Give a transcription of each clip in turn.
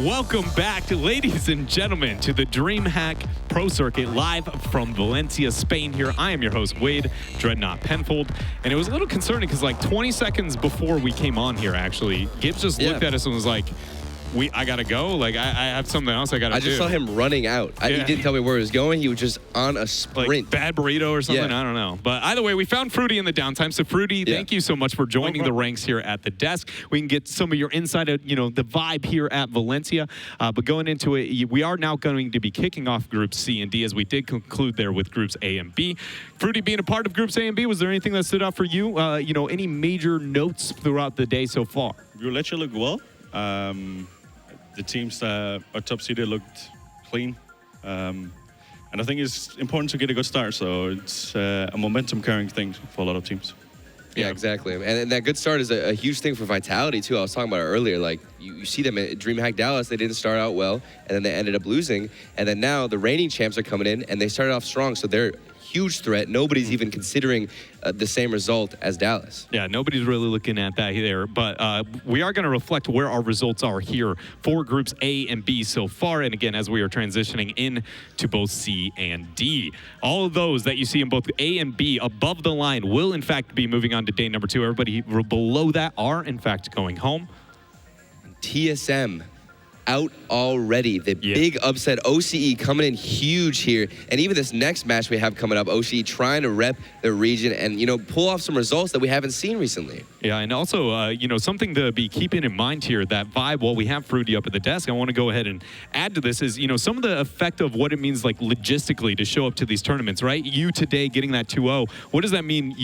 Welcome back, ladies and gentlemen, to the DreamHack Pro Circuit, live from Valencia, Spain here. I am your host, Wade Dreadnought Penfold, and it was a little concerning because like 20 seconds before we came on here, actually, Gibbs just looked at us and was like, I gotta go. Like, I have something else I gotta do. I just saw him running out. He didn't tell me where he was going. He was just on a sprint. Like bad burrito or something. I don't know. But either way, we found Fruity in the downtime. So Fruity, thank you so much for joining the ranks here at the desk. We can get some of your insight of, the vibe here at Valencia. But going into it, we are now going to be kicking off Groups C and D, as we did conclude there with Groups A and B. Fruity, being a part of Groups A and B, was there anything that stood out for you? Any major notes throughout the day so far? Valencia looked well. The teams that are top seeded looked clean. And I think it's important to get a good start. So it's a momentum carrying thing for a lot of teams. Yeah, exactly. And that good start is a huge thing for Vitality, too. I was talking about it earlier. Like, you see them at DreamHack Dallas. They didn't start out well, and then they ended up losing. And then now the reigning champs are coming in, and they started off strong. So they're huge threat. Nobody's even considering the same result as Dallas. Yeah, nobody's really looking at that there. But we are going to reflect where our results are here for Groups A and B so far. And again, as we are transitioning in to both C and D. All of those that you see in both A and B above the line will, in fact, be moving on to day number 2. Everybody below that are, in fact, going home. TSM out already. The big upset. OCE coming in huge here. And even this next match we have coming up, OCE trying to rep the region and, pull off some results that we haven't seen recently. Yeah, and also, something to be keeping in mind here, that vibe, while we have Fruity up at the desk, I want to go ahead and add to this is, some of the effect of what it means, like, logistically to show up to these tournaments, right? You today getting that 2-0, what does that mean,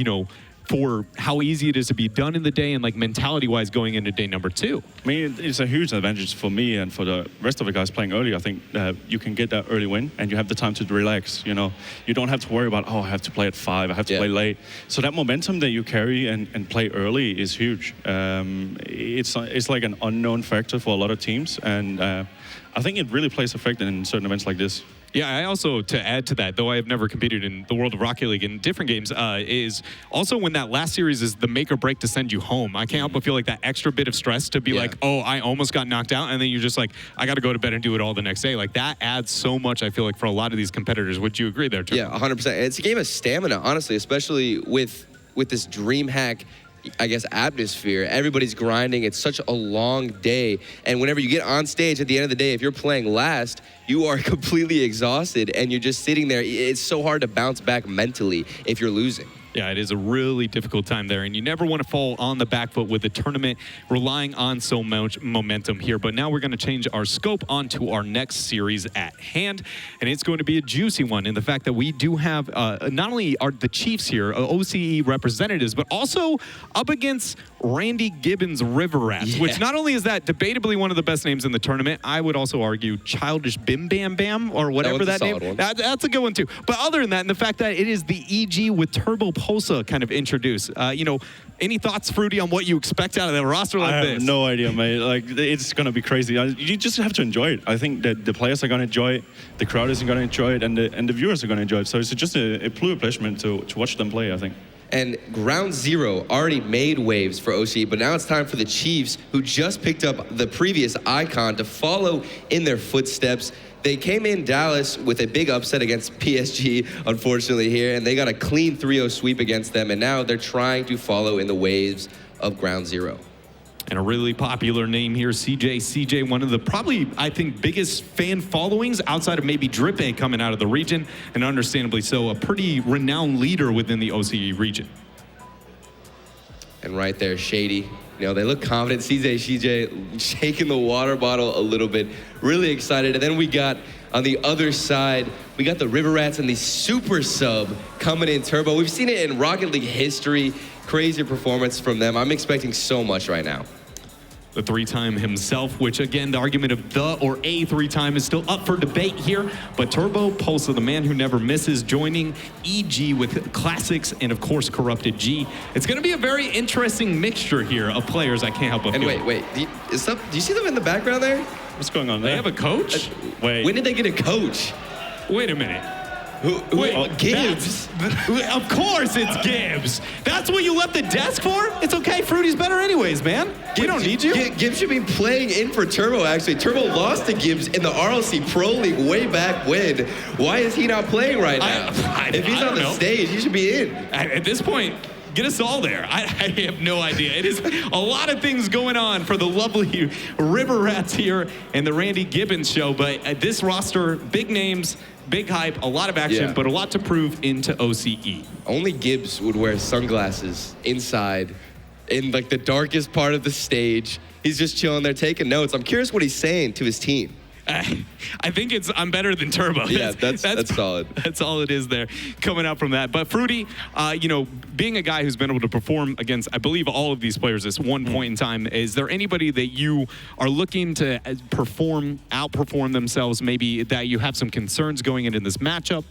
for how easy it is to be done in the day and like mentality-wise going into day number 2? I mean, it's a huge advantage for me and for the rest of the guys playing early. I think you can get that early win and you have the time to relax. You don't have to worry about, I have to play at 5, I have to play late. So that momentum that you carry and play early is huge. It's like an unknown factor for a lot of teams, and I think it really plays effect in certain events like this. Yeah, I also, to add to that, though I have never competed in the world of Rocket League in different games, is also when that last series is the make or break to send you home. I can't help but feel like that extra bit of stress to be like, I almost got knocked out, and then you're just like, I got to go to bed and do it all the next day. Like, that adds so much, I feel like, for a lot of these competitors. Would you agree there, too? Yeah, 100%. It's a game of stamina, honestly, especially with this DreamHack, I guess, atmosphere. Everybody's grinding. It's such a long day. And whenever you get on stage at the end of the day, if you're playing last, you are completely exhausted and you're just sitting there. It's so hard to bounce back mentally if you're losing. Yeah, it is a really difficult time there, and you never want to fall on the back foot with the tournament relying on so much momentum here. But now we're going to change our scope onto our next series at hand, and it's going to be a juicy one in the fact that we do have not only are the Chiefs here, OCE representatives, but also up against Randy Gibbons River Rats, which not only is that debatably one of the best names in the tournament, I would also argue Childish Bim Bam Bam or whatever that name. That's a good one too. But other than that, and the fact that it is the EG with Turbo Posa kind of introduced, any thoughts, Fruity, on what you expect out of a roster like this? I have no idea, mate. Like, it's going to be crazy. You just have to enjoy it. I think that the players are going to enjoy it, the crowd is going to enjoy it, and the viewers are going to enjoy it. So it's just a pure pleasure to watch them play, I think. And Ground Zero already made waves for OCE, but now it's time for the Chiefs, who just picked up the previous icon, to follow in their footsteps. They came in Dallas with a big upset against PSG, unfortunately, here, and they got a clean 3-0 sweep against them, and now they're trying to follow in the waves of Ground Zero. And a really popular name here, CJ. CJ, one of the probably, I think, biggest fan followings outside of maybe Drip A coming out of the region, and understandably so, a pretty renowned leader within the OCE region. And right there, Shady. They look confident. CJ shaking the water bottle a little bit, really excited. And then we got, on the other side, we got the River Rats and the Super Sub coming in turbo. We've seen it in Rocket League history. Crazy performance from them. I'm expecting so much right now. The 3-time himself, which again, the argument of the or a 3-time is still up for debate here. But Turbo Pulsa, the man who never misses, joining EG with Classics and, of course, Corrupted G. It's going to be a very interesting mixture here of players. I can't help but feel. And wait. Do you see them in the background there? What's going on there? They have a coach? Wait. When did they get a coach? Wait a minute. Wait, Gibbs? Of course it's Gibbs. That's what you left the desk for? It's okay. Fruity's better anyways, man. We don't need you. Gibbs should be playing in for Turbo, actually. Turbo lost to Gibbs in the RLC Pro League way back when. Why is he not playing right now? If he's on the stage, he should be in. At this point, get us all there. I have no idea. It is a lot of things going on for the lovely River Rats here and the Randy Gibbons show. But this roster, big names, big hype, a lot of action, but a lot to prove into OCE. Only Gibbs would wear sunglasses inside in like the darkest part of the stage. He's just chilling there taking notes. I'm curious what he's saying to his team. I think it's I'm better than Turbo. Yeah, that's solid. That's all it is there coming out from that. But Fruity, you know, being a guy who's been able to perform against, I believe, all of these players at one point in time, is there anybody that you are looking to outperform themselves, maybe that you have some concerns going into this matchup?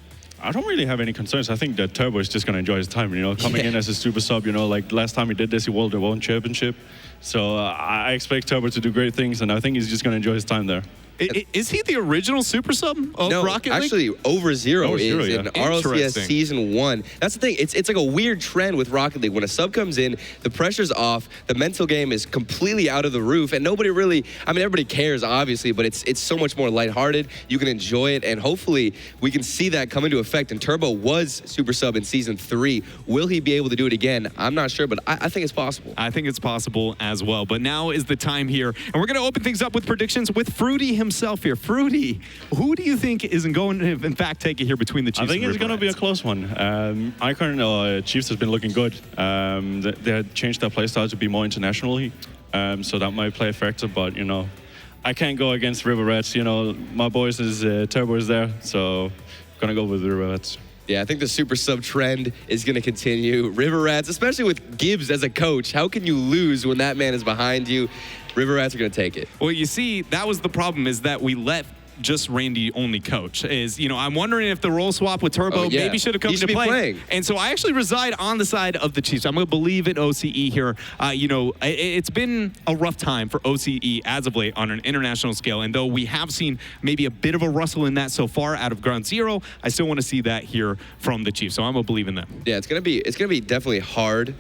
I don't really have any concerns. I think that Turbo is just going to enjoy his time, you know, coming in as a super sub, you know, like last time he did this, he won the World Championship. So I expect Turbo to do great things, and I think he's just going to enjoy his time there. Is he the original super sub of Rocket League? Actually, Over Zero is in RLCS Season 1. That's the thing. It's like a weird trend with Rocket League. When a sub comes in, the pressure's off, the mental game is completely out of the roof, and nobody really, I mean, everybody cares, obviously, but it's so much more lighthearted. You can enjoy it, and hopefully we can see that come into effect. And Turbo was super sub in Season 3. Will he be able to do it again? I'm not sure, but I think it's possible. I think it's possible as well. But now is the time here, and we're going to open things up with predictions with Fruity himself here. Fruity, who do you think isn't going to, in fact, take it here between the Chiefs? I think it's going to be a close one. Icon Chiefs has been looking good. They had changed their playstyle to be more internationally, so that might play a factor. But you know, I can't go against River Rats. You know, my boys Turbo is there, so I'm gonna go with the River Rats. Yeah, I think the super sub trend is going to continue. River Rats, especially with Gibbs as a coach, how can you lose when that man is behind you? River Rats are going to take it. Well, you see, that was the problem, is that we let just Randy only coach. Is, you know, I'm wondering if the role swap with Turbo maybe should have come into play. And so I actually reside on the side of the Chiefs. I'm going to believe in OCE here. You know, it's been a rough time for OCE as of late on an international scale. And though we have seen maybe a bit of a rustle in that so far out of Ground Zero, I still want to see that here from the Chiefs. So I'm going to believe in them. Yeah, it's going to be definitely hard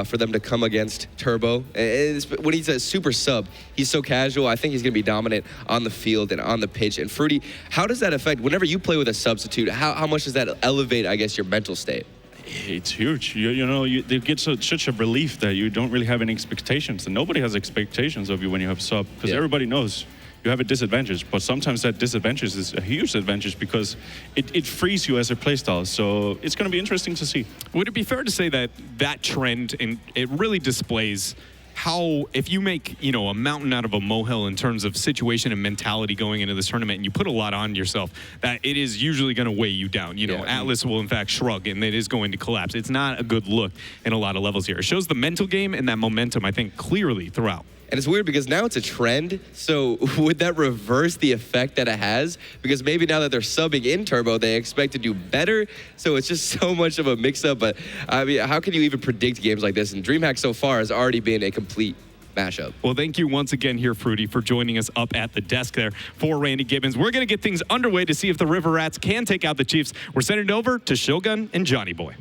for them to come against Turbo. When he's a super sub, he's so casual. I think he's going to be dominant on the field and on the pitch. And Fruity, how does that affect, whenever you play with a substitute, how much does that elevate, I guess, your mental state? It's huge. You know, they get such a relief that you don't really have any expectations. And nobody has expectations of you when you have sub, because everybody knows you have a disadvantage, but sometimes that disadvantage is a huge advantage because it frees you as a playstyle. So it's going to be interesting to see. Would it be fair to say that that trend, and it really displays how, if you make, you know, a mountain out of a molehill in terms of situation and mentality going into this tournament, and you put a lot on yourself, that it is usually going to weigh you down. You know, Atlas will in fact shrug, and it is going to collapse. It's not a good look in a lot of levels here. It shows the mental game and that momentum, I think, clearly throughout. And it's weird because now it's a trend, so would that reverse the effect that it has? Because maybe now that they're subbing in Turbo, they expect to do better, so it's just so much of a mix-up. But, I mean, how can you even predict games like this? And DreamHack so far has already been a complete mashup. Well, thank you once again here, Fruity, for joining us up at the desk there for Randy Gibbons. We're going to get things underway to see if the River Rats can take out the Chiefs. We're sending it over to Shogun and Johnny Boy.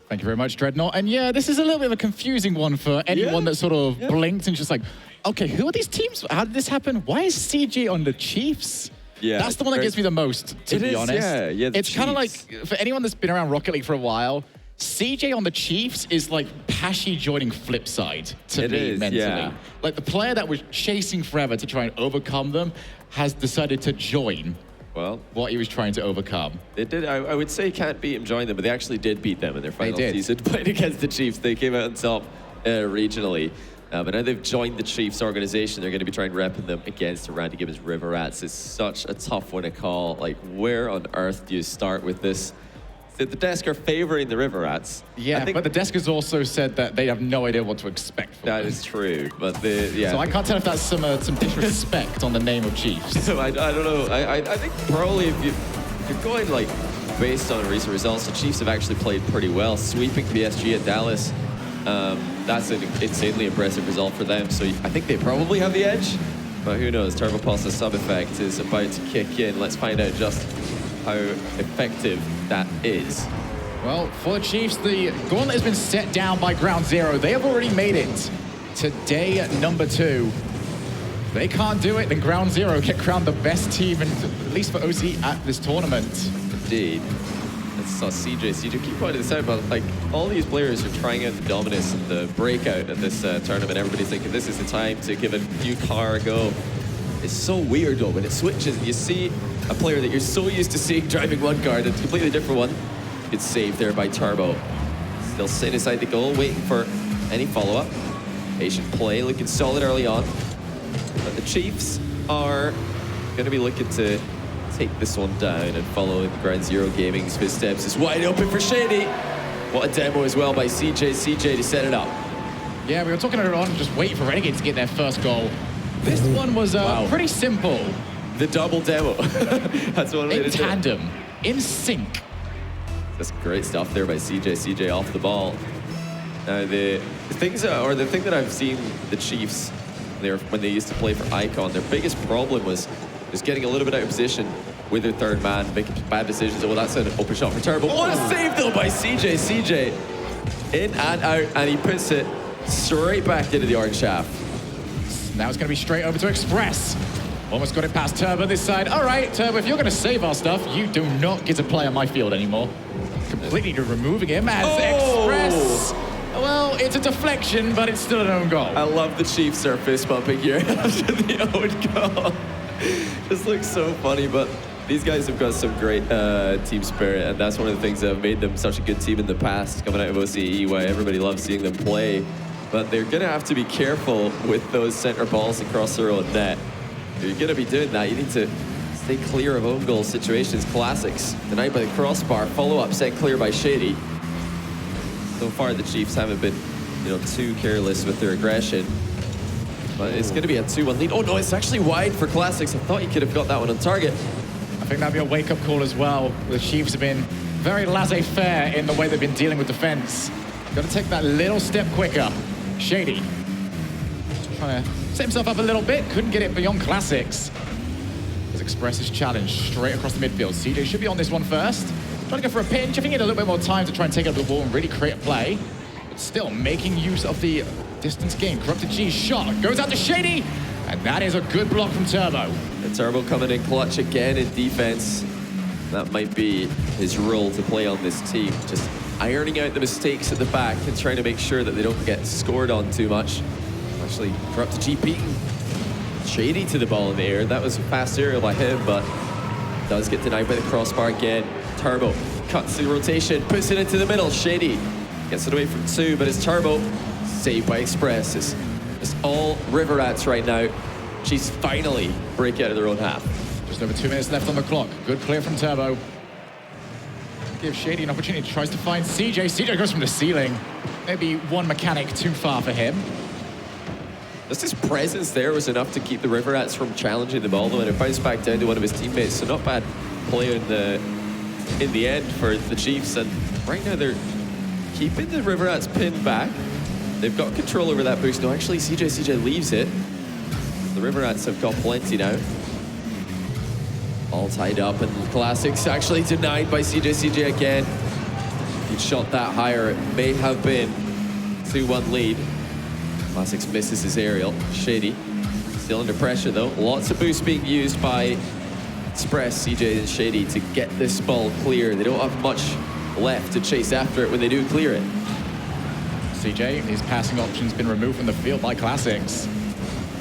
Thank you very much, Dreadnought. And yeah, this is a little bit of a confusing one for anyone that sort of blinked and just like, okay, who are these teams? How did this happen? Why is CJ on the Chiefs? Yeah, that's the one that gets me the most, to be honest. Yeah, it's kind of like, for anyone that's been around Rocket League for a while, CJ on the Chiefs is like Pashi joining Flipside to me mentally. Yeah. Like the player that was chasing forever to try and overcome them has decided to join what he was trying to overcome. They did. I would say can't beat him, join them, but they actually did beat them in their final season playing against the Chiefs. They came out on top regionally. But now they've joined the Chiefs organization. They're going to be trying repping them against the Randy Gibbons River Rats. It's such a tough one to call. Like, where on earth do you start with this? The desk are favoring the River Rats. Yeah, but the desk has also said that they have no idea what to expect from them. Is true, but So I can't tell if that's some disrespect on the name of Chiefs. I don't know. I think probably if you're going like based on recent results, the Chiefs have actually played pretty well, sweeping PSG at Dallas. That's an insanely impressive result for them. So I think they probably have the edge, but who knows? Turbo Pulse's sub effect is about to kick in. Let's find out just how effective that is. Well, for the Chiefs, the gauntlet has been set down by Ground Zero. They have already made it to day number 2. If they can't do it, then Ground Zero get crowned the best team, and at least for OC at this tournament. Indeed. I saw CJ keep pointing this out, but like all these players are trying out the dominance and the breakout at this tournament. Everybody's thinking this is the time to give a new car a go. It's so weird though when it switches and you see a player that you're so used to seeing driving one car and it's a completely different one. It's saved there by Turbo. Still sitting inside the goal, waiting for any follow-up. Patient play, looking solid early on. But the Chiefs are going to be looking to take this one down and follow in Ground Zero Gaming's footsteps. It's wide open for Shady. What a demo as well by CJ to set it up. Yeah, we were talking earlier on, just waiting for Renegade to get their first goal. This one was pretty simple. The double demo. That's one way to do it. In tandem, in sync. That's great stuff there by CJ off the ball. Now the thing that I've seen the Chiefs when they used to play for Icon, their biggest problem was just getting a little bit out of position with their third man, making bad decisions. Well, that's an open shot for Turbo. What a save though by CJ. In and out, and he puts it straight back into the orange shaft. Now it's going to be straight over to Express. Almost got it past Turbo this side. All right, Turbo, if you're going to save our stuff, you do not get to play on my field anymore. Completely removing him as Express. Well, it's a deflection, but it's still an own goal. I love the Chiefs are fist bumping here after the own goal. Just looks so funny, but these guys have got some great team spirit, and that's one of the things that have made them such a good team in the past, coming out of OCE, why everybody loves seeing them play. But they're going to have to be careful with those center balls across their own net. If you're going to be doing that, you need to stay clear of own goal situations. Classics denied by the crossbar, follow-up set clear by Shady. So far, the Chiefs haven't been, too careless with their aggression. But it's going to be a 2-1 lead. Oh no, it's actually wide for Classics. I thought he could have got that one on target. I think that'd be a wake-up call as well. The Chiefs have been very laissez-faire in the way they've been dealing with defense. Got to take that little step quicker. Shady trying to set himself up a little bit. Couldn't get it beyond Classics. As Express is challenged straight across the midfield. CJ should be on this one first. Trying to go for a pinch. I think he had a little bit more time to try and take up the ball and really create a play. But still making use of the distance game. Corrupted G's shot goes out to Shady. And that is a good block from Turbo. And Turbo coming in clutch again in defense. That might be his role to play on this team. Just ironing out the mistakes at the back and trying to make sure that they don't get scored on too much. Actually, Corrupted G beating Shady to the ball in the air. That was a fast aerial by him, but does get denied by the crossbar again. Turbo cuts the rotation, puts it into the middle. Shady gets it away from 2, but it's Turbo. Saved by Express. It's all River Rats right now. She's finally break out of their own half. Just over 2 minutes left on the clock. Good clear from Turbo. Give Shady an opportunity. Tries to find CJ. CJ goes from the ceiling. Maybe one mechanic too far for him. Just his presence there was enough to keep the River Rats from challenging the ball, though, and it bounced back down to one of his teammates. So not bad play in the end for the Chiefs. And right now they're keeping the River Rats pinned back. They've got control over that boost. No, actually, CJ leaves it. The River Rats have got plenty now. All tied up, and Classics actually denied by CJ again. If he'd shot that higher, it may have been 2-1 lead. Classics misses his aerial. Shady still under pressure though. Lots of boosts being used by Express, CJ and Shady to get this ball clear. They don't have much left to chase after it when they do clear it. CJ, his passing option's been removed from the field by Classics.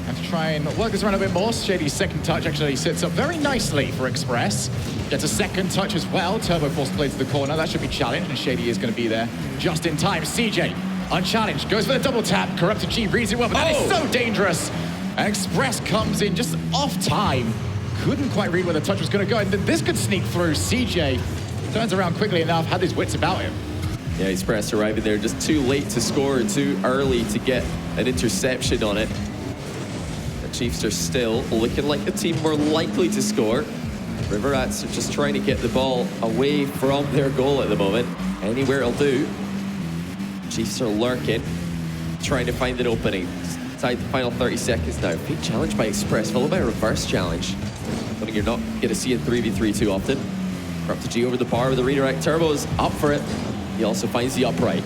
Have to try and work this around a bit more. Shady's second touch actually sits up very nicely for Express. Gets a second touch as well. Turbo force play to the corner. That should be challenged, and Shady is going to be there just in time. CJ, unchallenged, goes for the double tap. Corrupted G reads it well, but that is so dangerous. Express comes in just off time. Couldn't quite read where the touch was going to go, and then this could sneak through. CJ turns around quickly enough, had his wits about him. Yeah, Express arriving there just too late to score, too early to get an interception on it. The Chiefs are still looking like the team more likely to score. River Rats are just trying to get the ball away from their goal at the moment. Anywhere it'll do. Chiefs are lurking, trying to find an opening. Inside the final 30 seconds now. Big challenge by Express, followed by a reverse challenge. Something you're not going to see in 3v3 too often. Corrupted G over the bar with the redirect. Turbo's up for it. He also finds the upright.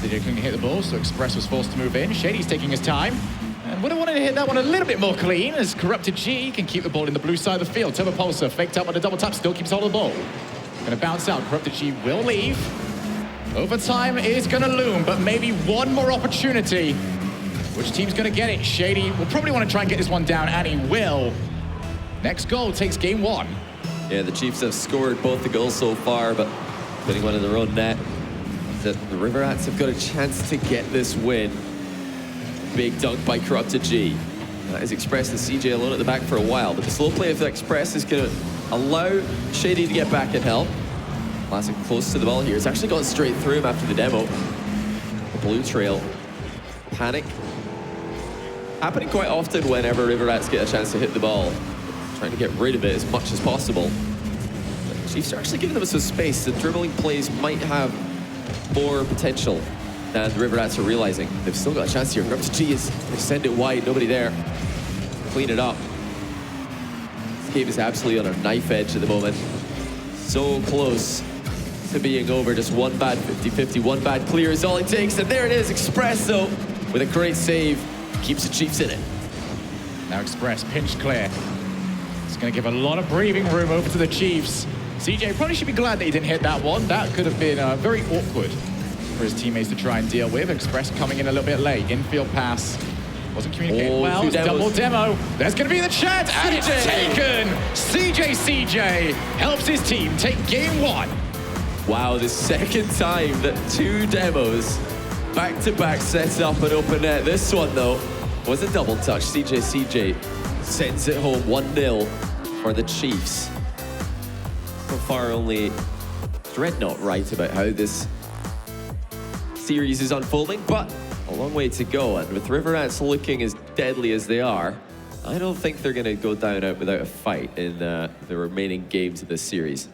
CJ couldn't hit the ball, so Express was forced to move in. Shady's taking his time. And would have wanted to hit that one a little bit more clean, as Corrupted G can keep the ball in the blue side of the field. Turbo Pulsar faked up with a double tap, still keeps hold of the ball. Gonna bounce out, Corrupted G will leave. Overtime is gonna loom, but maybe one more opportunity. Which team's gonna get it? Shady will probably want to try and get this one down, and he will. Next goal takes game one. Yeah, the Chiefs have scored both the goals so far, but putting one in their own net. The River Rats have got a chance to get this win. Big dunk by Corrupted G. That is Express and CJ alone at the back for a while, but the slow play of the Express is going to allow Shady to get back and help. Classic close to the ball here. It's actually gone straight through him after the demo. The blue trail. Panic. Happening quite often whenever River Rats get a chance to hit the ball. Trying to get rid of it as much as possible. But the Chiefs are actually giving them some space. The dribbling plays might have more potential than the River Rats are realizing. They've still got a chance here. Corrupted G is they send it wide, nobody there. Clean it up. This game is absolutely on a knife edge at the moment. So close to being over. Just one bad 50-50, one bad clear is all it takes. And there it is, Express though, with a great save, keeps the Chiefs in it. Now Express pinched clear. It's going to give a lot of breathing room over to the Chiefs. CJ probably should be glad that he didn't hit that one. That could have been very awkward for his teammates to try and deal with. Express coming in a little bit late. Infield pass. Wasn't communicated well. It's double demo. There's going to be the chance. And it's taken. CJ helps his team take game one. Wow, the second time that two demos back-to-back sets up an open net. This one, though, was a double touch. CJ sends it home 1-0 for the Chiefs. So far, only Dreadnought right about how this series is unfolding, but a long way to go. And with River Rats looking as deadly as they are, I don't think they're going to go down out without a fight in the remaining games of this series.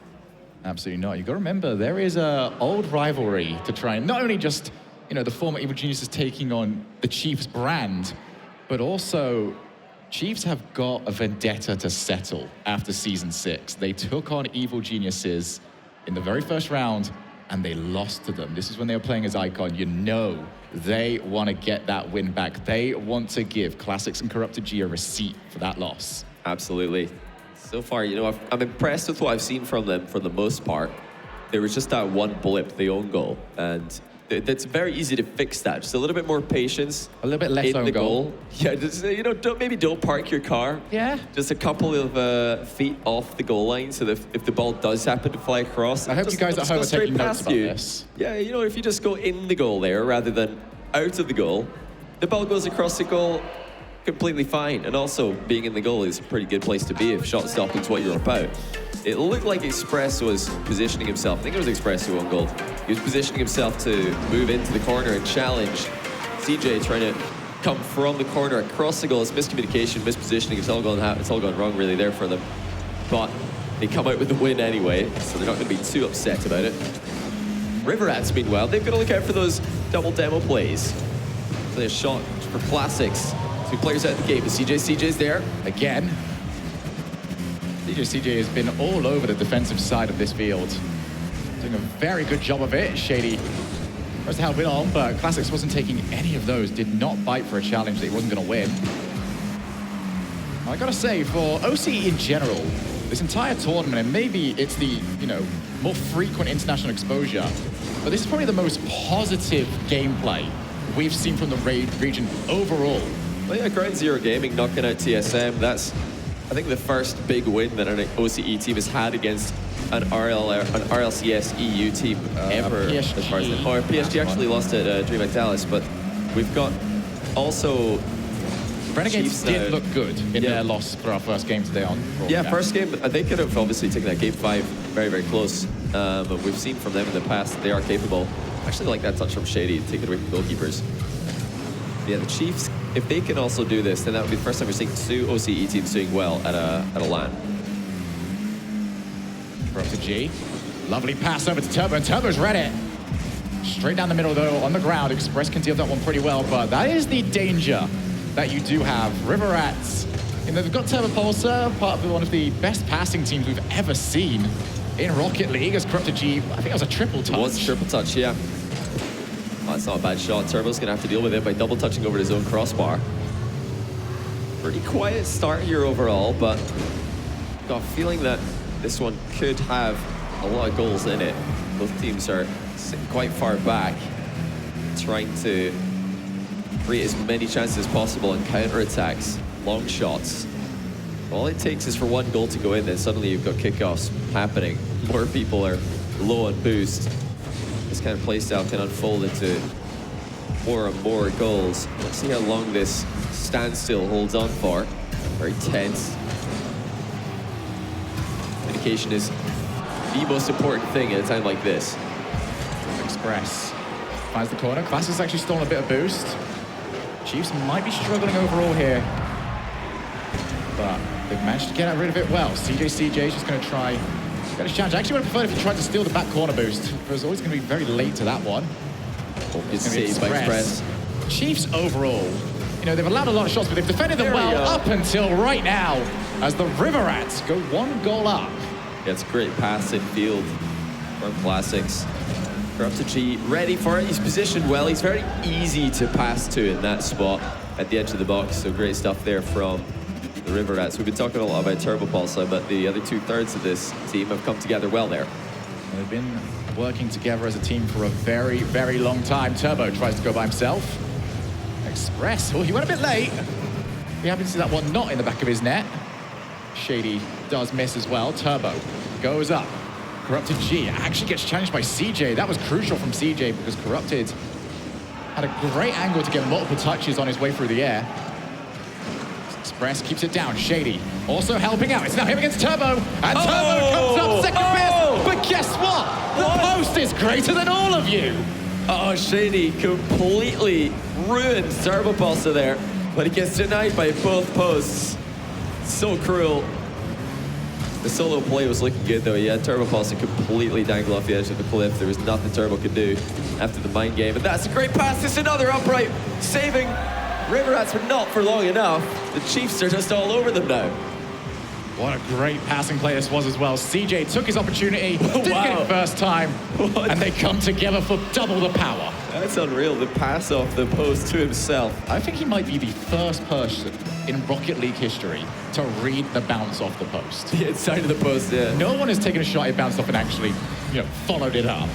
Absolutely not. You've got to remember, there is an old rivalry to try and not only just, the former Evil Geniuses taking on the Chiefs brand, but also Chiefs have got a vendetta to settle after Season 6. They took on Evil Geniuses in the very first round, and they lost to them. This is when they were playing as Icon. They want to get that win back. They want to give Classics and Corrupted G a receipt for that loss. Absolutely. So far, I'm impressed with what I've seen from them for the most part. There was just that one blip, the own goal, and it's very easy to fix that. Just a little bit more patience. A little bit less in own the goal. Yeah, just, don't park your car. Yeah. Just a couple of feet off the goal line, so that if the ball does happen to fly across, I hope you guys at home are taking notes about this. Yeah, if you just go in the goal there rather than out of the goal, the ball goes across the goal completely fine. And also, being in the goal is a pretty good place to be if shot stopping is what you're about. It looked like Express was positioning himself. I think it was Express who won goal. He was positioning himself to move into the corner and challenge CJ, trying to come from the corner across the goal. It's miscommunication, mispositioning. It's all gone wrong really there for them. But they come out with the win anyway, so they're not going to be too upset about it. River Rats, meanwhile, they've got to look out for those double demo plays. Play a shot for Classics. Two players out of the game. CJ's there again. CJ has been all over the defensive side of this field. Doing a very good job of it. Shady tries to help it on, but Classics wasn't taking any of those. Did not bite for a challenge that he wasn't going to win. I gotta say, for OC in general, this entire tournament, and maybe it's the, more frequent international exposure, but this is probably the most positive gameplay we've seen from the region overall. Well, yeah, Ground Zero Gaming knocking out TSM. That's, I think, the first big win that an OCE team has had against an RLCS EU team ever. PSG. As far as PSG actually lost at DreamHack Dallas, but we've got also Renegades did look good in their loss for our first game today on. Yeah, first game, they could have obviously taken that game 5 very, very close. But we've seen from them in the past that they are capable. Actually like that touch from Shady, taking it away from goalkeepers. Yeah, the Chiefs, if they can also do this, then that would be the first time we're seeing 2 OCE teams doing well at a LAN. Corrupted G. Lovely pass over to Turbo, and Turbo's read it. Straight down the middle, though, on the ground. Express can deal that one pretty well, but that is the danger that you do have. River Rats, You know, they've got Turbo Pulsar, part of one of the best passing teams we've ever seen in Rocket League, as Corrupted G, I think it was a triple touch. It was a triple touch, yeah. Oh, that's not a bad shot. Turbo's gonna have to deal with it by double touching over his own crossbar. Pretty quiet start here overall, but got a feeling that this one could have a lot of goals in it. Both teams are sitting quite far back, trying to create as many chances as possible and counter-attacks, long shots. All it takes is for one goal to go in, then suddenly you've got kickoffs happening. More people are low on boost. This kind of playstyle can unfold into more and more goals. Let's see how long this standstill holds on for. Very tense. Communication is the most important thing at a time like this. Express finds the corner. Class has actually stolen a bit of boost. Chiefs might be struggling overall here, but they've managed to get rid of it well. CJ is just going to try get his challenge. I actually would have preferred if he tried to steal the back corner boost. It was always going to be very late to that one. It's saved by Express. Chiefs overall, you know, they've allowed a lot of shots, but they've defended them well up until right now, as the River Rats go 1 goal up. Yeah, it's a great pass in field from Classics. Corrupted G ready for it. He's positioned well. He's very easy to pass to in that spot at the edge of the box. So great stuff there from the River Rats. We've been talking a lot about Turbo Pulsar, but the other 2/3 of this team have come together well there. They've been working together as a team for a very, very long time. Turbo tries to go by himself. Express, oh, he went a bit late. We happen to see that one not in the back of his net. Shady does miss as well. Turbo goes up. Corrupted G actually gets challenged by CJ. That was crucial from CJ because Corrupted had a great angle to get multiple touches on his way through the air. Express keeps it down. Shady also helping out. It's now him against Turbo. And Turbo comes up second best. But guess what? The post is greater than all of you. Oh, Shady completely ruined Turbo Pulsar there, but he gets denied by both posts. So cruel. The solo play was looking good though. He had Turbo Pulsar completely dangle off the edge of the cliff. There was nothing Turbo could do after the mind game. And that's a great pass. It's another upright saving River Rats, but not for long enough. The Chiefs are just all over them now. What a great passing play this was as well. CJ took his opportunity, didn't get it first time, and they come together for double the power. That's unreal, the pass off the post to himself. I think he might be the first person in Rocket League history to read the bounce off the post. The inside of the post, yeah. No one has taken a shot, it bounced off and actually, you know, followed it up.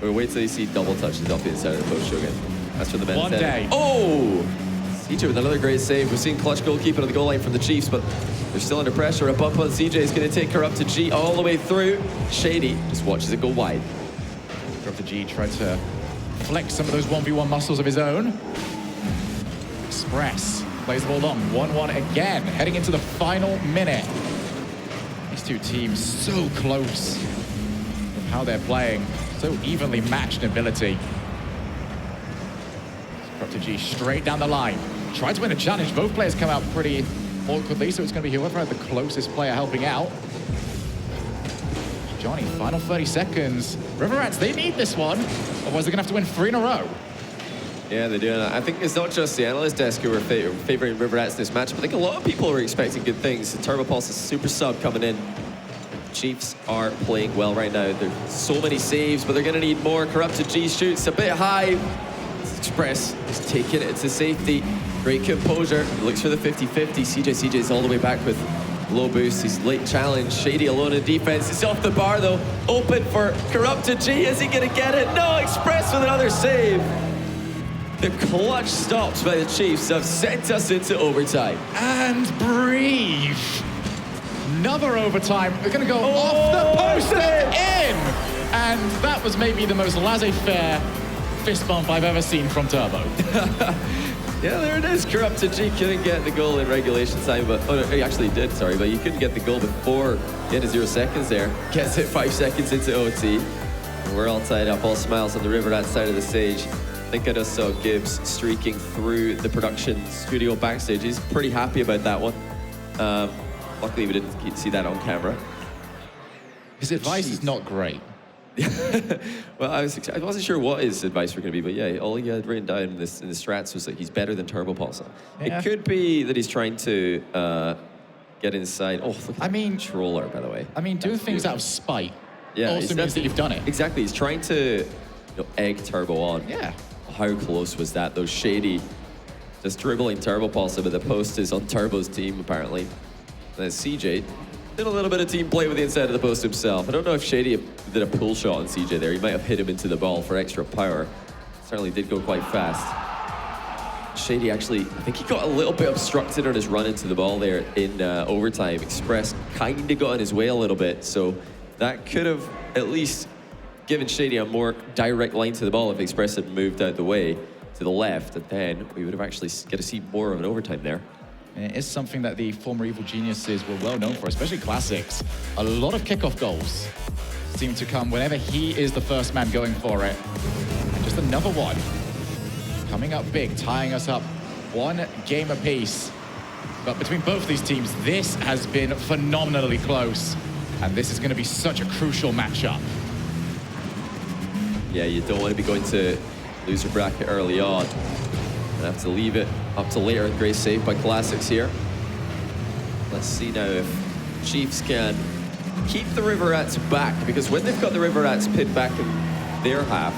We'll wait till you see double touches off the inside of the post, Shogun. That's for the men's One day. Oh! CJ with another great save. We've seen clutch goalkeeping on the goal line from the Chiefs, but they're still under pressure. A bump on CJ is going to take Corrupted G all the way through. Shady just watches it go wide. Corrupted G tried to flex some of those 1v1 muscles of his own. Express plays the ball long. 1-1 again, heading into the final minute. These two teams so close with how they're playing. So evenly matched in ability. Corrupted G straight down the line. Tried to win a challenge. Both players come out pretty awkwardly, so it's going to be whoever had the closest player helping out. Johnny, final 30 seconds. River Rats, they need this one, otherwise they're going to have to win 3 in a row. Yeah, they're doing that. I think it's not just the analyst desk who are favoring River Rats this match, but I think a lot of people are expecting good things. The Turbo Pulse is super sub coming in. Chiefs are playing well right now. There's so many saves, but they're going to need more. Corrupted G shoots a bit high. Express is taking it to safety. Great composure. He looks for the 50-50. CJ's all the way back with low boost. He's late challenge. Shady alone in defense. It's off the bar though. Open for Corrupted G. Is he going to get it? No, Express with another save. The clutch stops by the Chiefs have sent us into overtime. And breathe. Another overtime. They're going to go off the post and in. And that was maybe the most laissez-faire fist bump I've ever seen from Turbo. Yeah, there it is. Corrupted G couldn't get the goal in regulation time, but he actually did, sorry, but he couldn't get the goal before the end of 0 seconds there. Gets it 5 seconds into OT. And we're all tied up, all smiles on the River Rat side of the stage. I think I just saw Gibbs streaking through the production studio backstage. He's pretty happy about that one. Luckily, we didn't see that on camera. His advice is not great. Well, I wasn't sure what his advice were going to be, but yeah, all he had written down in the strats was that he's better than Turbo Pulsar. Yeah. It could be that he's trying to get inside. Oh, look at that controller, by the way. I mean, doing That's things out beautiful. of spite Yeah, also means that you've done it. Exactly. He's trying to egg Turbo on. Yeah. How close was that, though? Shady just dribbling Turbo Pulsar, but the post is on Turbo's team, apparently. And then CJ did a little bit of team play with the inside of the post himself. I don't know if Shady did a pull shot on CJ there. He might have hit him into the ball for extra power. Certainly did go quite fast. Shady actually, I think he got a little bit obstructed on his run into the ball there in overtime. Express kind of got in his way a little bit, so that could have at least given Shady a more direct line to the ball if Express had moved out the way to the left, and then we would have actually get to see more of an overtime there. And it is something that the former Evil Geniuses were well known for, especially Classics. A lot of kickoff goals seem to come whenever he is the first man going for it. And just another one coming up big, tying us up 1 game apiece. But between both these teams, this has been phenomenally close. And this is going to be such a crucial matchup. Yeah, you don't want to be going to loser bracket early on. And have to leave it up to later. Great save by Classics here. Let's see now if Chiefs can keep the River Rats back, because when they've got the River Rats pinned back in their half,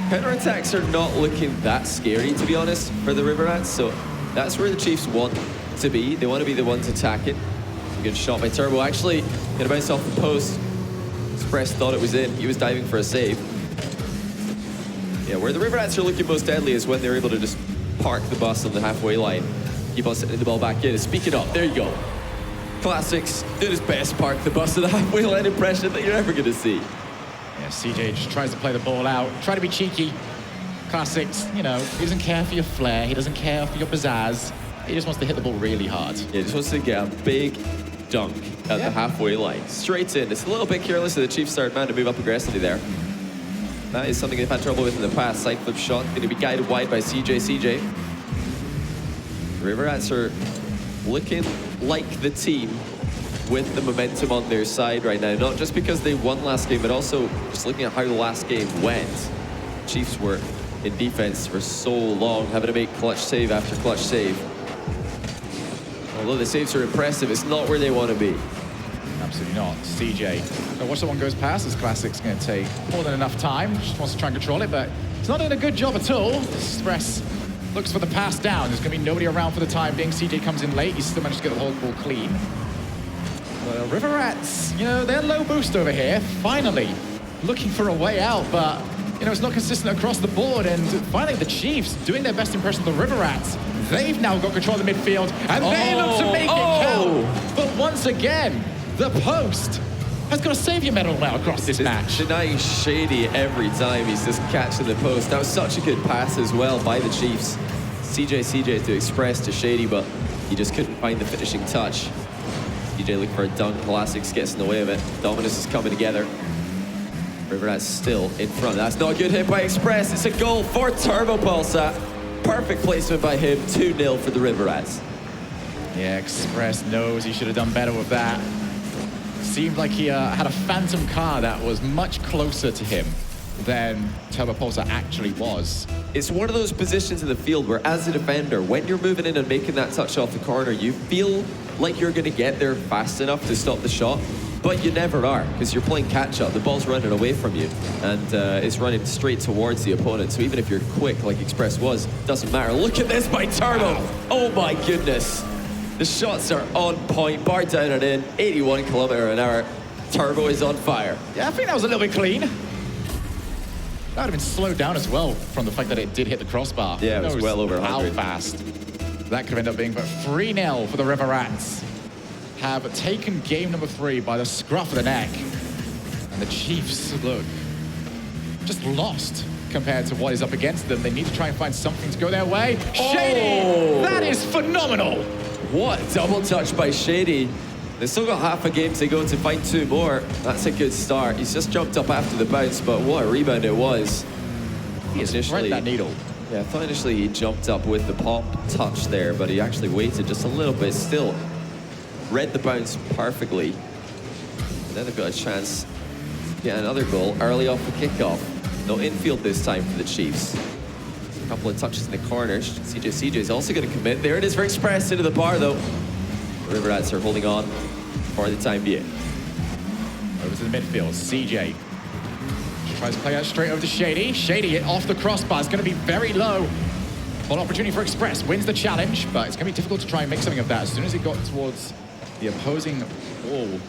counterattacks are not looking that scary, to be honest, for the River Rats. So that's where the Chiefs want to be. They want to be the ones attacking. A good shot by Turbo. Actually, gonna bounce off the post. Express thought it was in. He was diving for a save. Yeah, where the River Rats are looking most deadly is when they're able to just park the bus on the halfway line. Keep on sending the ball back in. Speak it up. There you go. Classics did his best park the bus to the halfway line impression that you're ever going to see. Yeah, CJ just tries to play the ball out, try to be cheeky. Classics, you know, he doesn't care for your flair, he doesn't care for your pizzazz. He just wants to hit the ball really hard. Yeah, he just wants to get a big dunk at the halfway line. Straight in. It's a little bit careless of the Chiefs third man to move up aggressively there. That is something they've had trouble with in the past. Side flip shot, going to be guided wide by CJ. The River Rats are looking like the team with the momentum on their side right now. Not just because they won last game, but also just looking at how the last game went. Chiefs were in defense for so long, having to make clutch save after clutch save. Although the saves are impressive, it's not where they want to be. Absolutely not. CJ. Now watch that one goes past. This Classic's going to take more than enough time. Just wants to try and control it, but he's not doing a good job at all. Express looks for the pass down. There's going to be nobody around for the time being. CJ comes in late. He's still managed to get the whole ball clean. The River Rats, you know, they're low boost over here. Finally looking for a way out, but, you know, it's not consistent across the board. And finally the Chiefs doing their best impression of the River Rats. They've now got control of the midfield, and they look to make it count. But once again, the post has got a savior medal now across this match. Denying Shady every time. He's just catching the post. That was such a good pass as well by the Chiefs. CJ to Express to Shady, but he just couldn't find the finishing touch. CJ looking for a dunk. Classics gets in the way of it. Dominus is coming together. River Rats still in front. That's not a good hit by Express. It's a goal for Turbo Pulsar. Perfect placement by him. 2-0 for the River Rats. Yeah, Express knows he should have done better with that. Seemed like he had a phantom car that was much closer to him than Turbo Pulsar actually was. It's one of those positions in the field where, as a defender, when you're moving in and making that touch off the corner, you feel like you're going to get there fast enough to stop the shot, but you never are, because you're playing catch-up. The ball's running away from you, and it's running straight towards the opponent. So even if you're quick, like Express was, doesn't matter. Look at this by Turbo. Oh my goodness. The shots are on point, bar down and in, 81 km/h. Turbo is on fire. Yeah, I think that was a little bit clean. That would have been slowed down as well from the fact that it did hit the crossbar. Yeah, it was well over 100. How fast that could have ended up being. But 3-0 for the River Rats. Have taken game number 3 by the scruff of the neck. And the Chiefs, look, just lost compared to what is up against them. They need to try and find something to go their way. Shady! That is phenomenal! What a double touch by Shady. They've still got half a game to go to find 2 more. That's a good start. He's just jumped up after the bounce, but what a rebound it was. He has threaded that needle. Yeah, I thought initially he jumped up with the pop touch there, but he actually waited just a little bit. Still read the bounce perfectly. And then they've got a chance get another goal early off the kickoff. No infield this time for the Chiefs. A couple of touches in the corner. CJ is also going to commit. There it is for Express into the bar, though. The River Rats are holding on for the time being. Over to the midfield, CJ. Tries to play out straight over to Shady. Shady off the crossbar. It's going to be very low. One opportunity for Express. Wins the challenge, but it's going to be difficult to try and make something of that. As soon as it got towards the opposing wall, it'll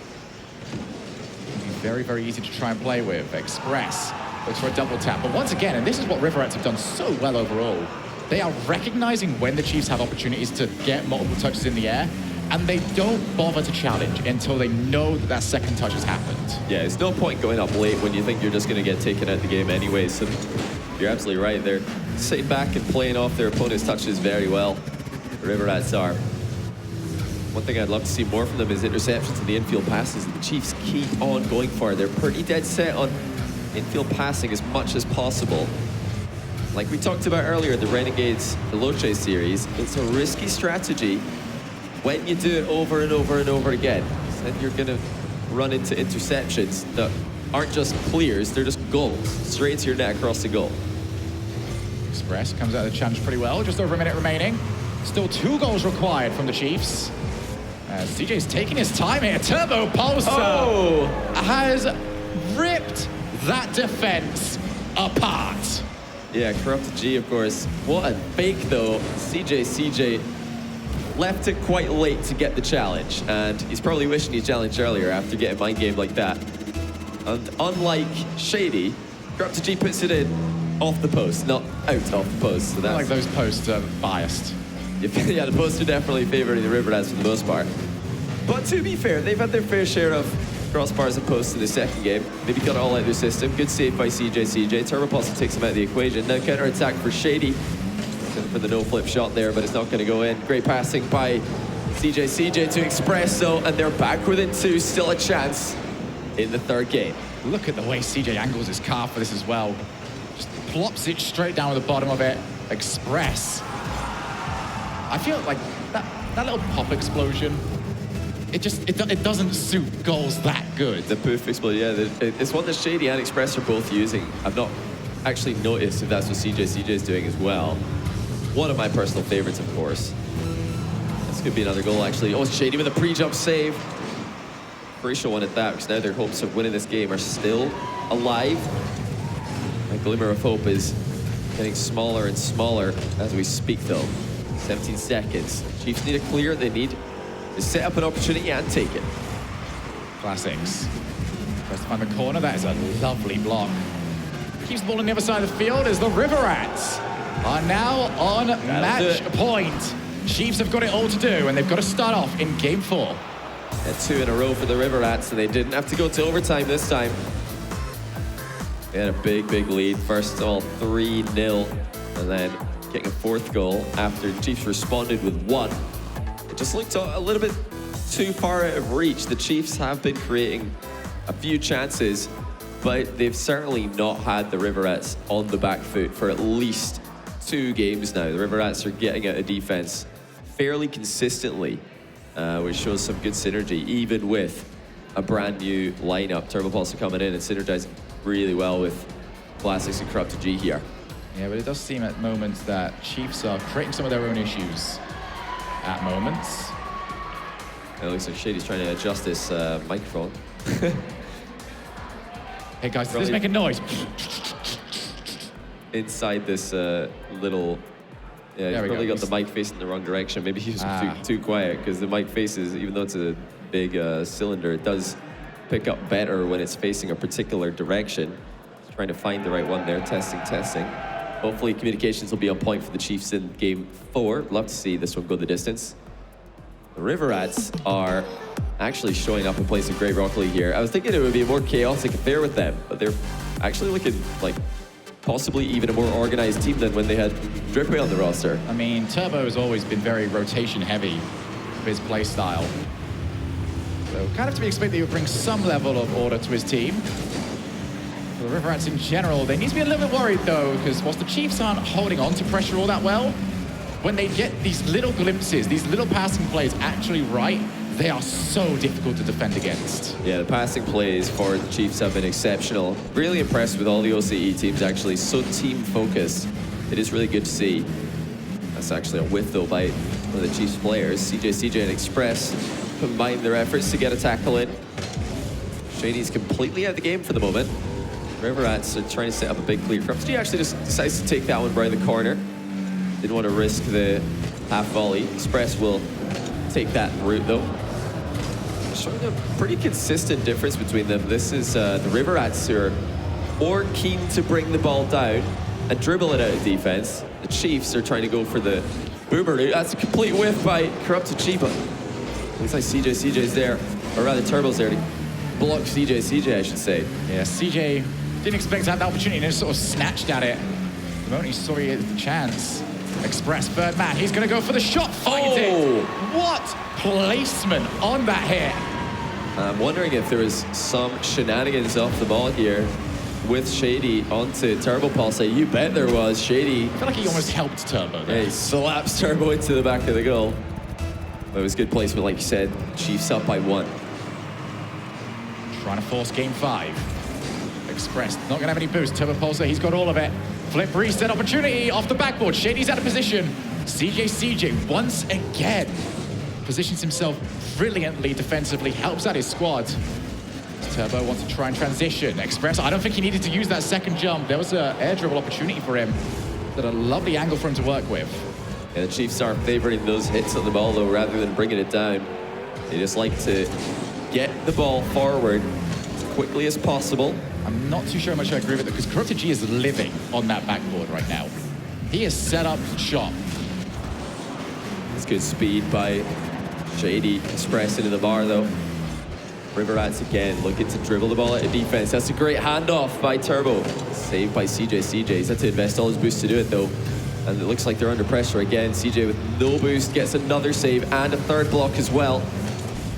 be very, very easy to try and play with. Express looks for a double tap. But once again, and this is what River Rats have done so well overall, they are recognizing when the Chiefs have opportunities to get multiple touches in the air, and they don't bother to challenge until they know that that second touch has happened. Yeah, there's no point going up late when you think you're just going to get taken out of the game anyway. So you're absolutely right. They're sitting back and playing off their opponent's touches very well. The River Rats are. One thing I'd love to see more from them is interceptions and the infield passes. The Chiefs keep on going for it. They're pretty dead set on infield passing as much as possible. Like we talked about earlier, the Renegades, the Loche series, it's a risky strategy when you do it over and over and over again. Then you're going to run into interceptions that aren't just clears, they're just goals. Straight into your net across the goal. Express comes out of the challenge pretty well. Just over a minute remaining. Still 2 goals required from the Chiefs. CJ's taking his time here. Turbo Pulsar has ripped that defense apart. Yeah, Corrupted G, of course. What a fake, though. CJ left it quite late to get the challenge, and he's probably wishing he challenged earlier after getting mind game like that. And unlike Shady, Corrupted G puts it in off the post, not out off the post. So that's like those posts are biased. Yeah, the posts are definitely favoring the River Rats for the most part. But to be fair, they've had their fair share of crossbars and posts in the second game. Maybe got it all out of their system. Good save by CJ. Turbo Pulsar takes him out of the equation. Now counter attack for Shady. For the no-flip shot there, but it's not going to go in. Great passing by CJ to Express, though, and they're back within 2. Still a chance in the third game. Look at the way CJ angles his car for this as well. Just plops it straight down to the bottom of it. Express. I feel like that little pop explosion, it doesn't suit goals that good. The poof explosion, yeah. It's one that Shady and Express are both using. I've not actually noticed if that's what CJ is doing as well. One of my personal favorites, of course. This could be another goal, actually. Oh, Shady with a pre-jump save. Crucial one at that, because now their hopes of winning this game are still alive. My glimmer of hope is getting smaller and smaller as we speak, though. 17 seconds. Chiefs need a clear. They need to set up an opportunity and take it. Classics. Tries to find the corner. That is a lovely block. Keeps the ball on the other side of the field as the River Rats are now on match point. Chiefs have got it all to do, and they've got to start off in game 4. And 2 in a row for the River Rats, and they didn't have to go to overtime this time. They had a big lead. First of all, 3-0, and then getting a 4th goal after the Chiefs responded with 1. It just looked a little bit too far out of reach. The Chiefs have been creating a few chances, but they've certainly not had the River Rats on the back foot for at least 2 games now. The River Rats are getting out of defense fairly consistently, which shows some good synergy, even with a brand new lineup. Turbo Pulsar coming in and synergizing really well with Classics and Corrupted G here. Yeah, but it does seem at moments that Chiefs are creating some of their own issues at moments. It looks like Shady's trying to adjust this microphone. Hey guys, let's make a noise. Inside this little... Yeah, he's probably got the mic facing the wrong direction. Maybe he was too quiet, because the mic faces, even though it's a big cylinder, it does pick up better when it's facing a particular direction. He's trying to find the right one there, testing. Hopefully communications will be on point for the Chiefs in game 4. Love to see this one go the distance. The River Rats are actually showing up in place of Great Rock League here. I was thinking it would be a more chaotic affair with them, but they're actually looking like possibly even a more organized team than when they had Dripway on the roster. I mean, Turbo has always been very rotation heavy with his play style. So kind of to be expected he would bring some level of order to his team. For the River Rats in general, they need to be a little bit worried though, because whilst the Chiefs aren't holding on to pressure all that well, when they get these little glimpses, these little passing plays actually right, they are so difficult to defend against. Yeah, the passing plays for the Chiefs have been exceptional. Really impressed with all the OCE teams, actually. So team-focused. It is really good to see. That's actually a whiff, though, by one of the Chiefs players. CJ and Express combine their efforts to get a tackle in. Shady's completely out of the game for the moment. River Rats are trying to set up a big clear. He actually just decides to take that one by the corner. Didn't want to risk the half volley. Express will take that route, though. Showing a pretty consistent difference between them. This is the River Rats who are more keen to bring the ball down and dribble it out of defense. The Chiefs are trying to go for the boomer route. That's a complete whiff by Corrupted G, but looks like CJ's there, or rather Turbo's there to block CJ, I should say. Yeah, CJ didn't expect to have that opportunity and just sort of snatched at it. The moment he saw he had the chance. Express, third man, he's going to go for the shot, finds it. What placement on that hit. I'm wondering if there was some shenanigans off the ball here with Shady onto Turbo Pulse. You bet there was. Shady. I feel like he almost helped Turbo there. Yeah, he slaps Turbo into the back of the goal. But it was good placement, like you said. Chiefs up by 1. Trying to force game 5. Express not going to have any boost. Turbo Pulsar, he's got all of it. Flip reset opportunity off the backboard. Shady's out of position. CJ once again positions himself brilliantly defensively, helps out his squad. Turbo wants to try and transition. Express, I don't think he needed to use that second jump. There was an air dribble opportunity for him. But a lovely angle for him to work with. Yeah, the Chiefs are favoring those hits on the ball, though, rather than bringing it down. They just like to get the ball forward as quickly as possible. I'm not too sure how much I agree with it, because Corrupted G is living on that backboard right now. He is set up shop. It's good speed by Shady. Express into the bar, though. River Rats again looking to dribble the ball out of defense. That's a great handoff by Turbo. Saved by CJ. He's had to invest all his boost to do it, though. And it looks like they're under pressure again. CJ with no boost gets another save and a third block as well.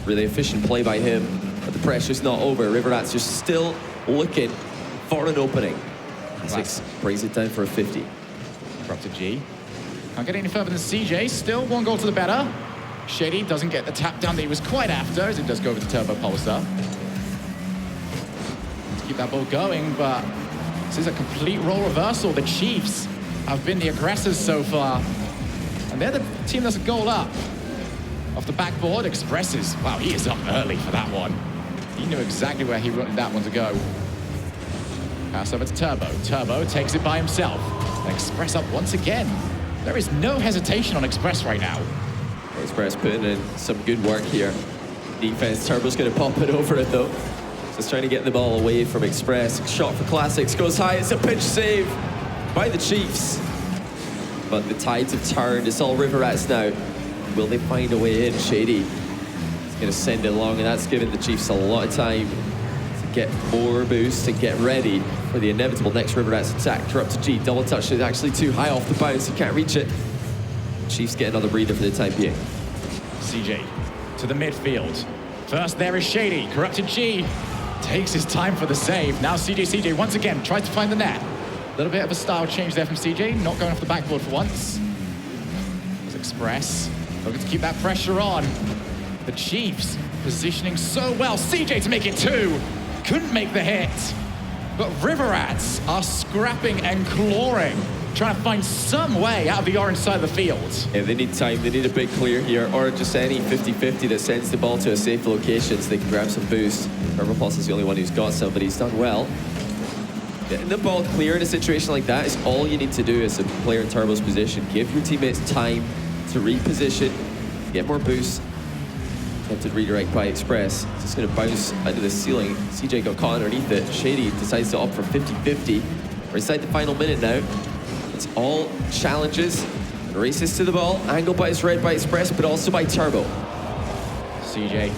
Really efficient play by him. But the pressure's not over. River Rats are still looking for an opening. Six brings it down for a 50. Corrupted G. Can't get any further than CJ. Still 1 goal to the better. Shady doesn't get the tap down that he was quite after, as it does go over to Turbo Pulsar. Let's keep that ball going, but this is a complete role reversal. The Chiefs have been the aggressors so far, and they're the team that's a goal up. Off the backboard, Expresses. Wow, he is up early for that one. He knew exactly where he wanted that one to go. Pass over to Turbo. Turbo takes it by himself. Express up once again. There is no hesitation on Express right now. Express putting in some good work here. Defense, Turbo's going to pop it over it, though. Just trying to get the ball away from Express. Shot for Classics, goes high. It's a pitch save by the Chiefs. But the tides have turned. It's all River Rats now. Will they find a way in? Shady is going to send it along, and that's giving the Chiefs a lot of time to get more boost and get ready for the inevitable next River Rats attack. Corrupted G, double touch is actually too high off the bounce. He can't reach it. Chiefs get another breather for the time being. CJ to the midfield. First there is Shady. Corrupted G takes his time for the save. Now CJ once again tries to find the net. A little bit of a style change there from CJ, not going off the backboard for once. There's Express looking to keep that pressure on. The Chiefs positioning so well. CJ to make it 2. Couldn't make the hit. But River Rats are scrapping and clawing, trying to find some way out of the orange side of the field. Yeah, they need time. They need a big clear here, or just any 50-50 that sends the ball to a safe location so they can grab some boost. Turbo Pulse is the only one who's got some, but he's done well. Getting the ball clear in a situation like that is all you need to do as a player in Turbo's position. Give your teammates time to reposition, get more boost. Attempted redirect by Express. It's just going to bounce out of the ceiling. CJ got caught underneath it. Shady decides to opt for 50-50. We're inside the final minute now. It's all challenges and races to the ball. Angle by read by Express, but also by Turbo. CJ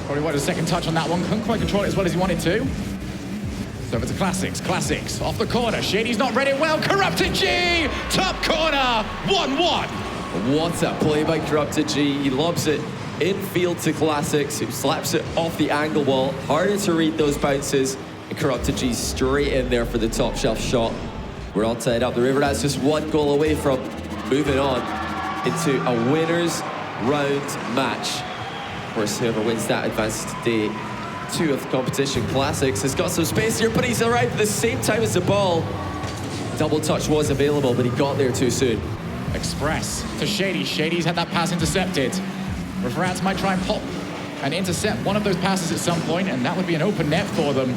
probably wanted a second touch on that one. Couldn't quite control it as well as he wanted to. So over to Classics. Classics off the corner. Shady's not read it well. Corrupted G! Top corner! 1-1. What a play by Corrupted G. He lobs it infield to Classics, who slaps it off the angle wall. Harder to read those bounces. And Corrupted G straight in there for the top shelf shot. We're all tied up. The River Rats just 1 goal away from moving on into a winners round match. course, whoever wins that advances to day 2 of the competition. Classics has got some space here, but he's arrived at the same time as the ball. Double touch was available, but he got there too soon. Express to Shady. Shady's had that pass intercepted. Riverats might try and pop and intercept one of those passes at some point, and that would be an open net for them.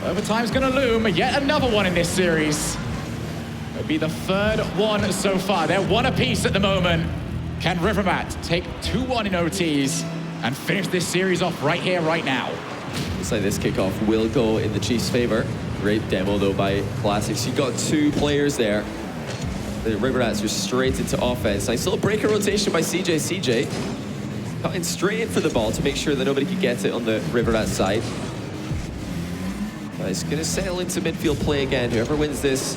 Overtime's going to loom. Yet another one in this series. It'll be the third one so far. They're one apiece at the moment. Can Rivermat take 2-1 in OTs and finish this series off right here, right now? Looks like this kickoff will go in the Chiefs' favor. Great demo, though, by Classics. You got 2 players there. The Riverats are straight into offense. Nice little breaker rotation by CJ. CJ cutting straight in for the ball to make sure that nobody could get it on the Riverats side. He's going to settle into midfield play again. Whoever wins this,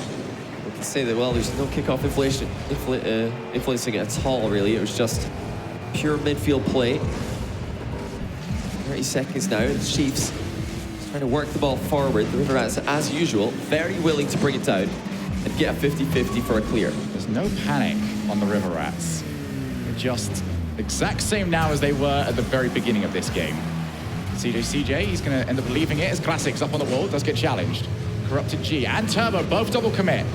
we can say that, well, there's no kickoff influencing it at all, really. It was just pure midfield play. 30 seconds now, and the Chiefs trying to work the ball forward. The Riverats, as usual, very willing to bring it down and get a 50-50 for a clear. There's no panic on the Riverats. They're just exact same now as they were at the very beginning of this game. CJ, he's going to end up leaving it as Classics up on the wall, does get challenged. Corrupted G and Turbo both double commit.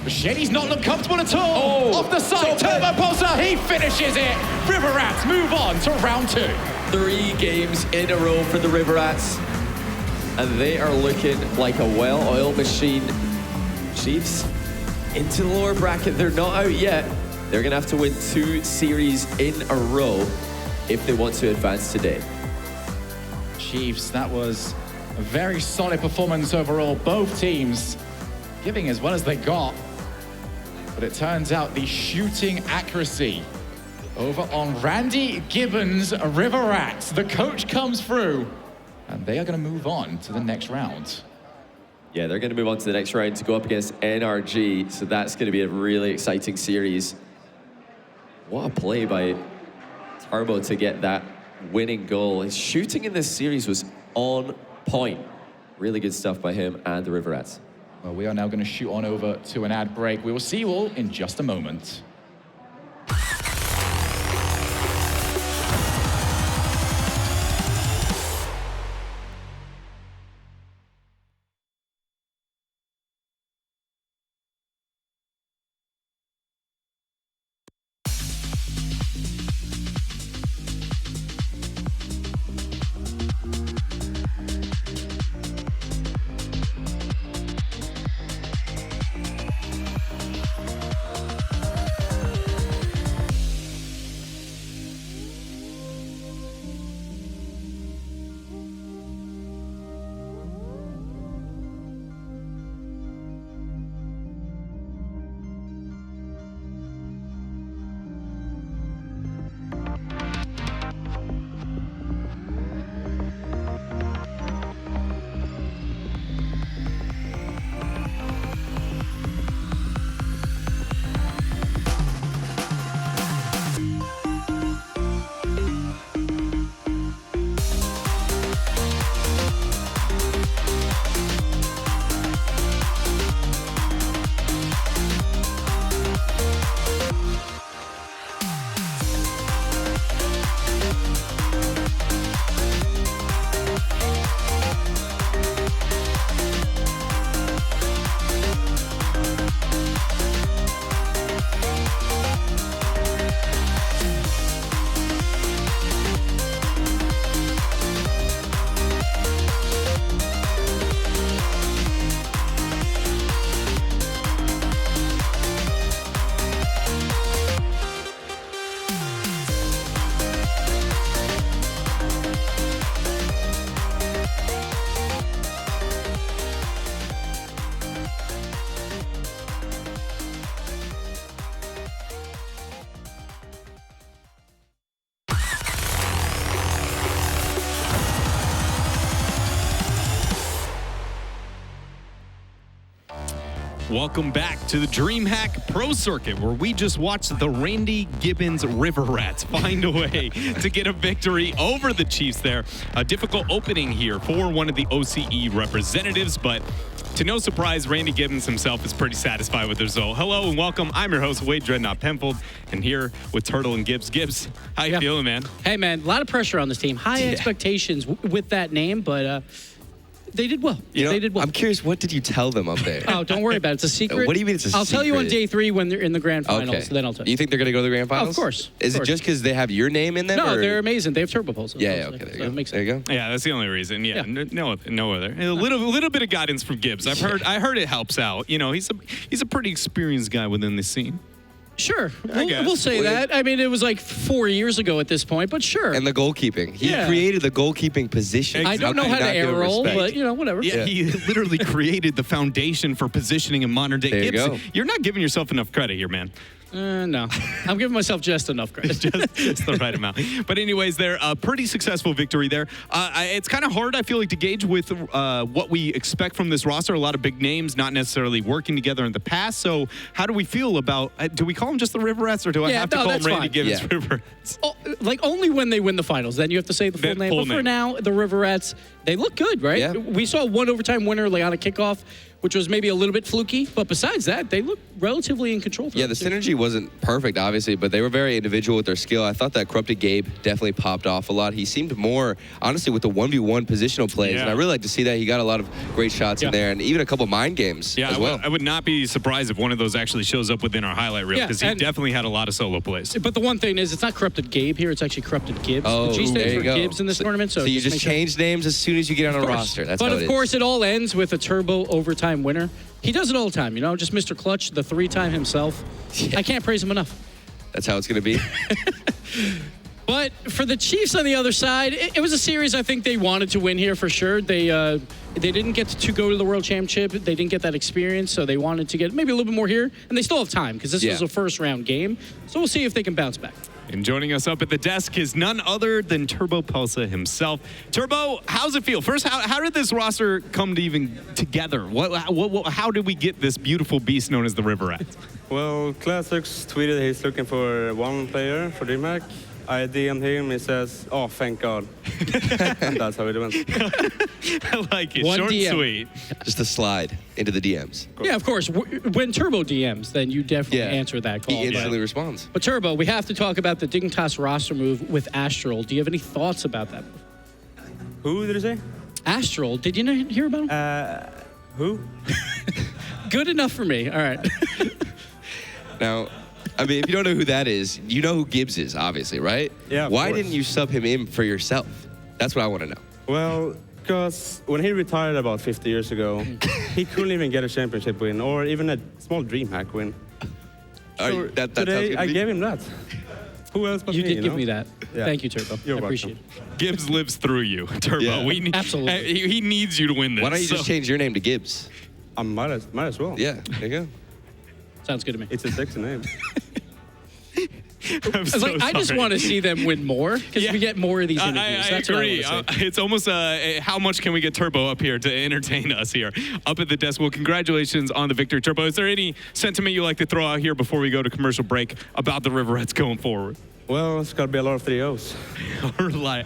But Shady's not looked comfortable at all. Off the side, Turbo Pulsar, he finishes it. Riverats move on to round 2. 3 games in a row for the Riverats, and they are looking like a well-oiled machine. Chiefs into the lower bracket. They're not out yet. They're going to have to win 2 series in a row if they want to advance today. Chiefs, that was a very solid performance overall. Both teams giving as well as they got. But it turns out the shooting accuracy over on Randy Gibbons' Riverats. The coach comes through, and they are going to move on to the next round. Yeah, they're going to move on to the next round to go up against NRG, so that's going to be a really exciting series. What a play by Turbo to get that winning goal. His shooting in this series was on point. Really good stuff by him and the Riverats. Well, we are now going to shoot on over to an ad break. We will see you all in just a moment. Welcome back to the DreamHack Pro Circuit, where we just watched the Randy Gibbons Riverats find a way to get a victory over the Chiefs there. A difficult opening here for one of the OCE representatives, but To no surprise, Randy Gibbons himself is pretty satisfied with the result. Hello and welcome. I'm your host, Wade Dreadnought Penfold, and here with Turtle and Gibbs. Gibbs, how you feeling, man? Hey, man, a lot of pressure on this team. High expectations with that name, but they did well. They did well. I'm curious, what did you tell them up there? Oh, don't worry about it. It's a secret. What do you mean it's a secret? I'll tell you on day 3 when they're in the grand finals, then I'll tell you. You think they're going to go to the grand finals? Of course. Is it just because they have your name in them? No, or? they're amazing. They have turbo pulse. Yeah, okay, there you go. Makes there you sense. go. Yeah, that's the only reason. Yeah, no other. A little bit of guidance from Gibbs. I heard it helps out. You know, he's a pretty experienced guy within the scene. Sure, we'll say that. I mean, it was like 4 years ago at this point, but sure. And the goalkeeping. He created the goalkeeping position. I don't know how to air roll, but, you know, whatever. Yeah, he literally created the foundation for positioning in modern day. There you go. You're not giving yourself enough credit here, man. No, I'm giving myself just enough credit. just the right amount. But anyways, they're a pretty successful victory there. It's kind of hard, I feel like, to gauge with what we expect from this roster. A lot of big names not necessarily working together in the past. So how do we feel about, do we call them just the River Rats, or do I have to call them Randy Gibbons River Rats? Oh, like only when they win the finals. Then you have to say the full name. But for now, the River Rats, they look good, right? Yeah. We saw one overtime winner lay on a kickoff, which was maybe a little bit fluky. But besides that, they look relatively in control. Yeah, the synergy wasn't perfect, obviously, but they were very individual with their skill. I thought that Corrupted Gabe definitely popped off a lot. He seemed more, honestly, with the 1v1 positional plays, and I really like to see that. He got a lot of great shots in there, and even a couple mind games as well. I would not be surprised if one of those actually shows up within our highlight reel, because he definitely had a lot of solo plays. But the one thing is, it's not Corrupted Gabe here, it's actually Corrupted Gibbs. Oh, the G stands for go. Gibbs in this tournament. So you just change names as soon as you get on a roster. That's but how of it course, it all ends with a turbo overtime winner. He does it all the time, you know, just Mr. Clutch, the 3-time himself. I can't praise him enough. That's how it's going to be. But for the Chiefs on the other side, it was a series I think they wanted to win here for sure. They didn't get to go to the World Championship. They didn't get that experience, so they wanted to get maybe a little bit more here. And they still have time because this was a first-round game. So we'll see if they can bounce back. And joining us up at the desk is none other than Turbo Pulsa himself. Turbo, how's it feel? First, how did this roster come to even together? How did we get this beautiful beast known as the River Rats? Well, Classics tweeted he's looking for one player for DreamHack. I DM'd him, he says, oh, thank God. And that's how it went. I like it. One Short DM. and sweet. Just a slide into the DMs. Yeah, of course. When Turbo DMs, then you definitely answer that call. He instantly responds. But Turbo, we have to talk about the Dignitas roster move with Astral. Do you have any thoughts about that move? Who did he say? Astral. Did you not hear about him? Who? Good enough for me. All right. Now, I mean, if you don't know who that is, you know who Gibbs is, obviously, right? Yeah, of Why course. didn't you sub him in for yourself? That's what I want to know. Well, because when he retired about 50 years ago, he couldn't even get a championship win or even a small DreamHack win. So today, I gave him that. Who else but You me, did give me that. Yeah. Thank you, Turbo. You're I appreciate it. Gibbs lives through you, Turbo. Yeah. Absolutely. He needs you to win this. Why don't you just change your name to Gibbs? I might as well. Yeah, there you go. Sounds good to me. It's a sexy name. I'm so I just sorry. want to see them win more because we get more of these interviews. I That's agree. what I want to say. It's almost how much can we get Turbo up here to entertain us here up at the desk? Well, congratulations on the victory, Turbo. Is there any sentiment you like to throw out here before we go to commercial break about the River Rats going forward? Well, it's got to be a lot of 3-0s.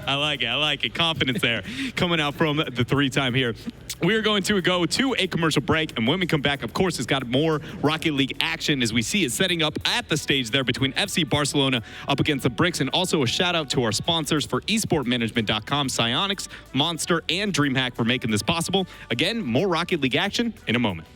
I like it. Confidence there coming out from the 3-time here. We are going to go to a commercial break, and when we come back, of course, it's got more Rocket League action as we see it setting up at the stage there between FC Barcelona up against the Bricks, and also a shout out to our sponsors for esportmanagement.com, Psyonix, Monster, and DreamHack for making this possible. Again, more Rocket League action in a moment.